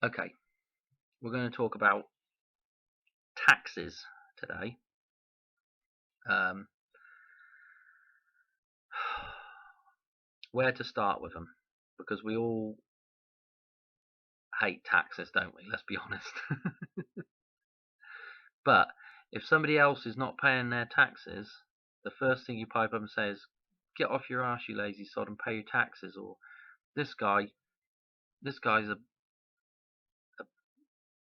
Okay, we're going to talk about taxes today. Um, where to start with them? Because we all hate taxes, don't we? Let's be honest. But if somebody else is not paying their taxes, the first thing you pipe up and say is, "Get off your arse, you lazy sod, and pay your taxes." Or this guy's a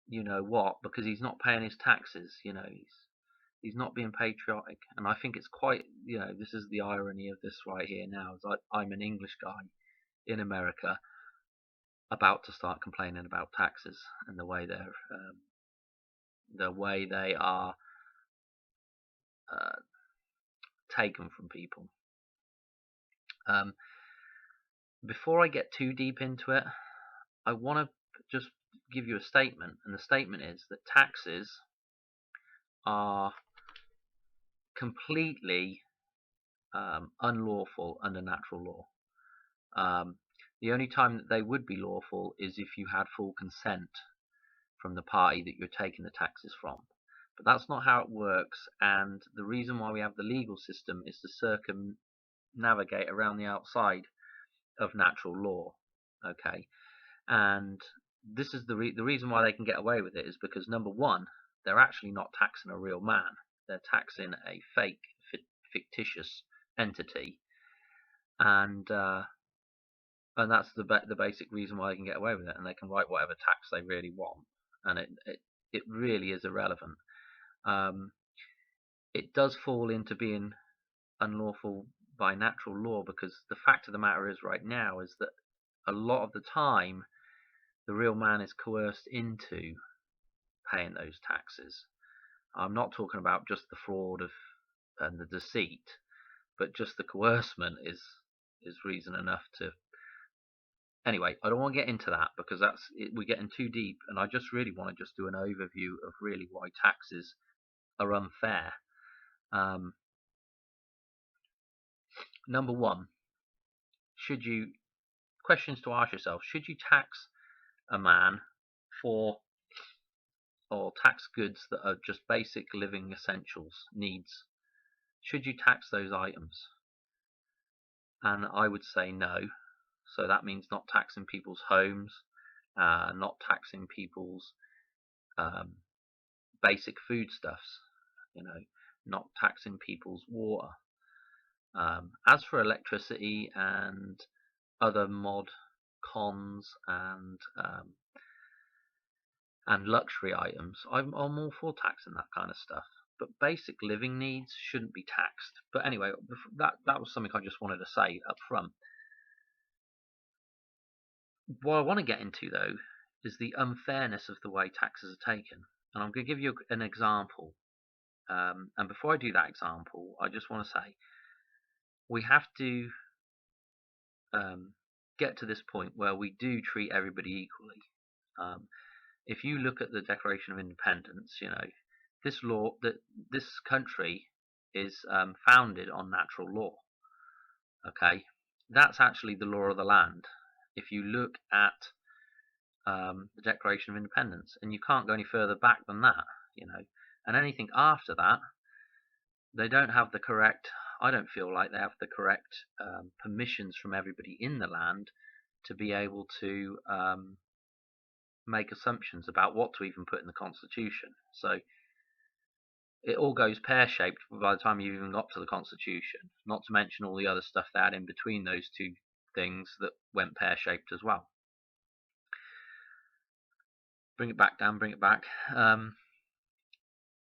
you know what, because he's not paying his taxes. He's not being patriotic. And I think it's quite, this is the irony of this right here now. Is I'm an English guy in America about to start complaining about taxes and the way they are uh, taken from people. Before I get too deep into it, I want to just give you a statement, and the statement is that taxes are completely unlawful under natural law. The only time that they would be lawful is if you had full consent from the party that you're taking the taxes from. But that's not how it works, and the reason why we have the legal system is to circumnavigate around the outside of natural law. Okay, and this is the reason why they can get away with it is because, number one, they're actually not taxing a real man; they're taxing a fake, fictitious entity, and that's the basic reason why they can get away with it, and they can write whatever tax they really want, and it really is irrelevant. It does fall into being unlawful by natural law, because the fact of the matter is right now is that a lot of the time the real man is coerced into paying those taxes. I'm not talking about just the fraud and the deceit, but just the coercement is reason enough to. Anyway, I don't want to get into that because we're getting too deep, and I just really want to just do an overview of really why taxes are unfair. Number one, questions to ask yourself: should you tax a man for, or tax goods that are just basic living essentials, needs? Should you tax those items? And I would say no. So that means not taxing people's homes, not taxing people's basic foodstuffs, not taxing people's water. As for electricity and other mod cons and luxury items, I'm all for taxing that kind of stuff. But basic living needs shouldn't be taxed. But anyway, that was something I just wanted to say up front. What I want to get into, though, is the unfairness of the way taxes are taken. And I'm going to give you an example. And before I do that example, I just want to say we have to get to this point where we do treat everybody equally. If you look at the Declaration of Independence, this country is founded on natural law. Okay, that's actually the law of the land. If you look at the Declaration of Independence, and you can't go any further back than that, and anything after that, they don't have the correct. I don't feel like they have the correct permissions from everybody in the land to be able to make assumptions about what to even put in the Constitution. So it all goes pear-shaped by the time you've even got to the Constitution, not to mention all the other stuff they had in between those two things that went pear-shaped as well. Bring it back, Dan, bring it back.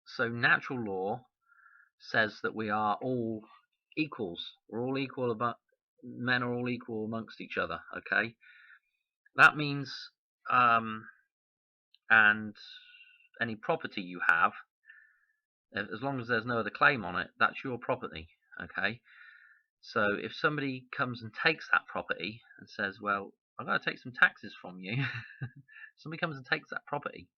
So natural law says that we are all equals. We're all equal, but men are all equal amongst each other, okay? That means, and any property you have, as long as there's no other claim on it, that's your property, okay? So if somebody comes and takes that property and says, well, I've got to take some taxes from you, somebody comes and takes that property,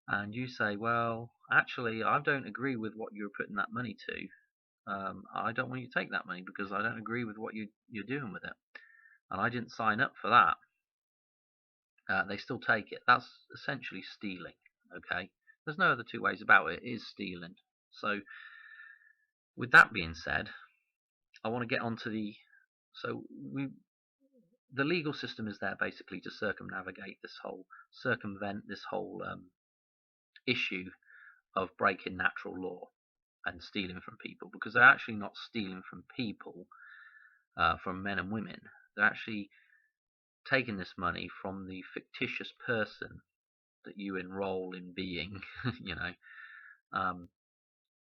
and you say, well, actually, I don't agree with what you're putting that money to. I don't want you to take that money because I don't agree with what you're doing with it, and I didn't sign up for that. they still take it. That's essentially stealing. Okay, there's no other two ways about it. It is stealing. So, with that being said, I want to get onto the the legal system is there basically to circumvent this whole issue of breaking natural law and stealing from people, because they're actually not stealing from people, from men and women. They're actually taking this money from the fictitious person that you enroll in being, you know.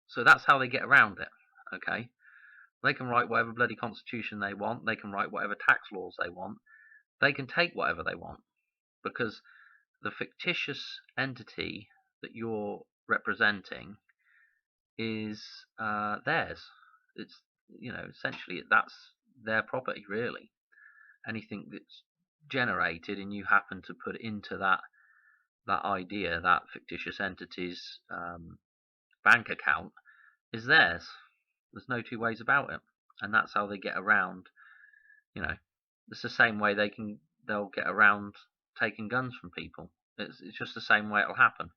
So that's how they get around it. Okay, they can write whatever bloody constitution they want. They can write whatever tax laws they want. They can take whatever they want, because the fictitious entity that you're representing is theirs. It's, essentially that's their property, really. Anything that's generated and you happen to put into that idea, that fictitious entity's bank account, is theirs. There's no two ways about it, and that's how they get around. It's the same way they'll get around taking guns from people. It's just the same way it'll happen.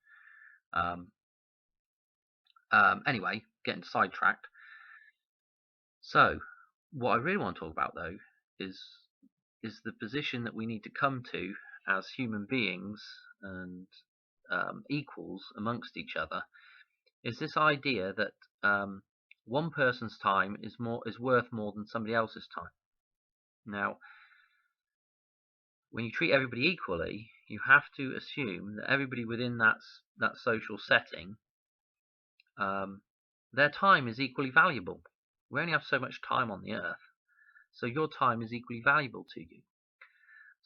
Anyway, getting sidetracked. So, what I really want to talk about, though, is the position that we need to come to as human beings and equals amongst each other. Is this idea that one person's time is worth more than somebody else's time. Now, when you treat everybody equally, you have to assume that everybody within that social setting, their time is equally valuable. We only have so much time on the earth, so your time is equally valuable to you.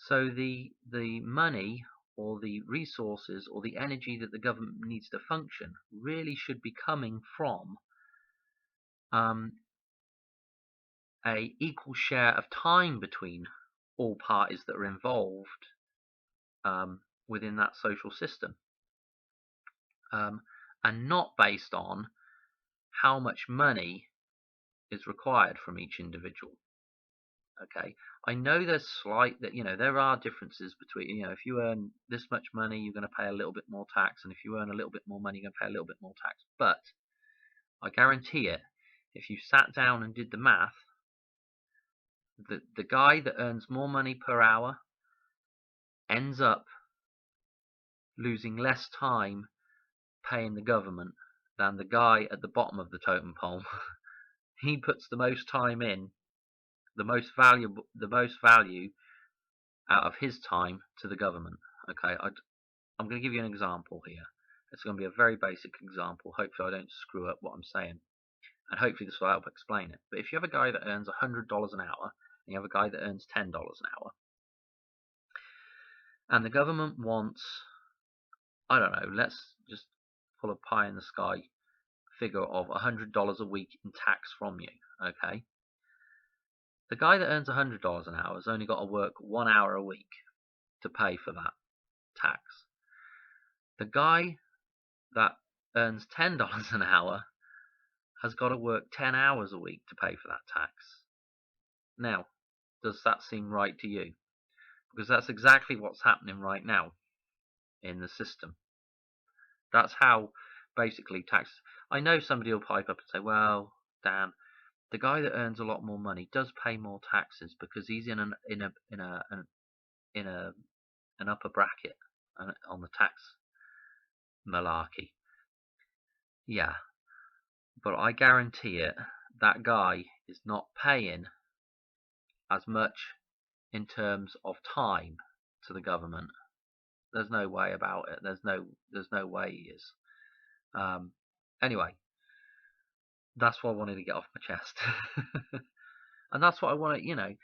So the money or the resources or the energy that the government needs to function really should be coming from a equal share of time between all parties that are involved within that social system, and not based on how much money is required from each individual. Okay, I know there's there are differences between, if you earn this much money, you're going to pay a little bit more tax, and if you earn a little bit more money, you're going to pay a little bit more tax. But I guarantee it, if you sat down and did the math, the guy that earns more money per hour ends up losing less time paying the government than the guy at the bottom of the totem pole. He puts the most time in, the most value out of his time to the government. Okay, I'm going to give you an example here. It's going to be a very basic example. Hopefully I don't screw up what I'm saying, and hopefully this will help explain it. But if you have a guy that earns $100 an hour, and you have a guy that earns $10 an hour, and the government wants, I don't know, let's just pull a pie in the sky figure of $100 a week in tax from you. Okay, the guy that earns $100 an hour has only got to work 1 hour a week to pay for that tax. The guy that earns $10 an hour has got to work 10 hours a week to pay for that tax. Now, does that seem right to you? Because that's exactly what's happening right now in the system. That's how basically tax. I know somebody will pipe up and say, well, Dan, the guy that earns a lot more money does pay more taxes because he's in an upper bracket on the tax malarkey. Yeah, but I guarantee it, that guy is not paying as much in terms of time to the government. There's no way about it. There's no way he is. Anyway, that's what I wanted to get off my chest. And that's what I want to,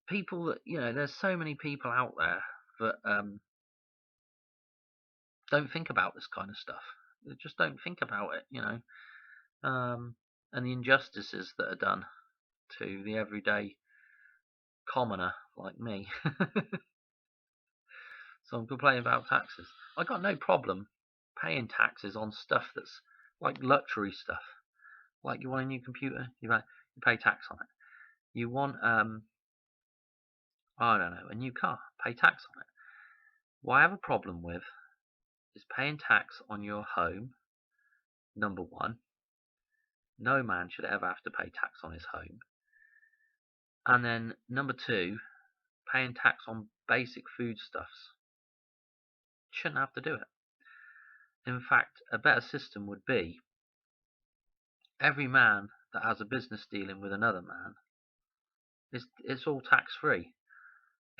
people that, there's so many people out there that don't think about this kind of stuff. They just don't think about it, and the injustices that are done to the everyday commoner like me. So I'm complaining about taxes. I got no problem paying taxes on stuff that's like luxury stuff. Like you want a new computer, you pay tax on it. You want, I I don't know, a new car, pay tax on it. What I have a problem with is paying tax on your home. Number one, no man should ever have to pay tax on his home. And then number two, paying tax on basic foodstuffs. Shouldn't have to do it. In fact, a better system would be every man that has a business dealing with another man, it's all tax free.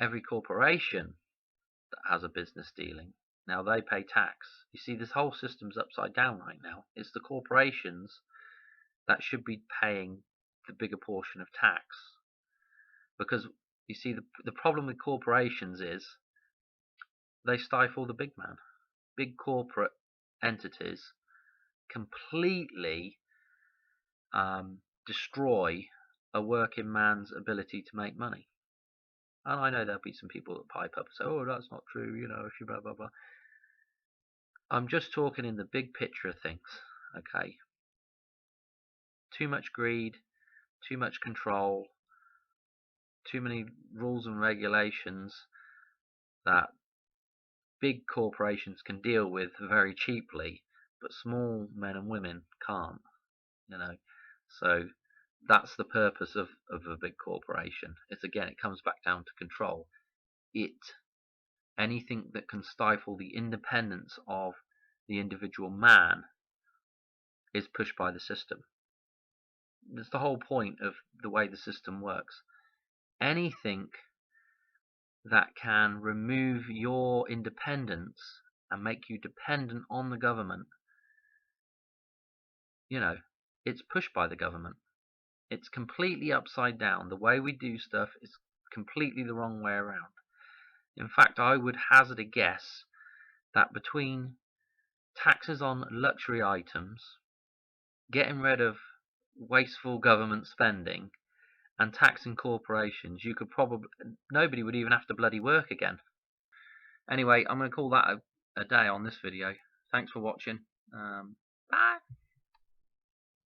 Every corporation that has a business dealing, now they pay tax. You see, this whole system's upside down right now. It's the corporations that should be paying the bigger portion of tax. Because, you see, the problem with corporations is they stifle the big man. Big corporate entities completely destroy a working man's ability to make money. And I know there'll be some people that pipe up and say, oh, that's not true, you know, blah, blah, blah. I'm just talking in the big picture of things, okay? Too much greed, too much control, too many rules and regulations that big corporations can deal with very cheaply, but small men and women can't, you know. So that's the purpose of a big corporation. It's, again, it comes back down to control. Anything that can stifle the independence of the individual man is pushed by the system. That's the whole point of the way the system works. Anything that can remove your independence and make you dependent on the government, you know, it's pushed by the government. It's completely upside down. The way we do stuff is completely the wrong way around. In fact, I would hazard a guess that between taxes on luxury items, getting rid of wasteful government spending, and taxing corporations, you could probably, nobody would even have to bloody work again. Anyway, I'm going to call that a day on this video. Thanks for watching. Bye.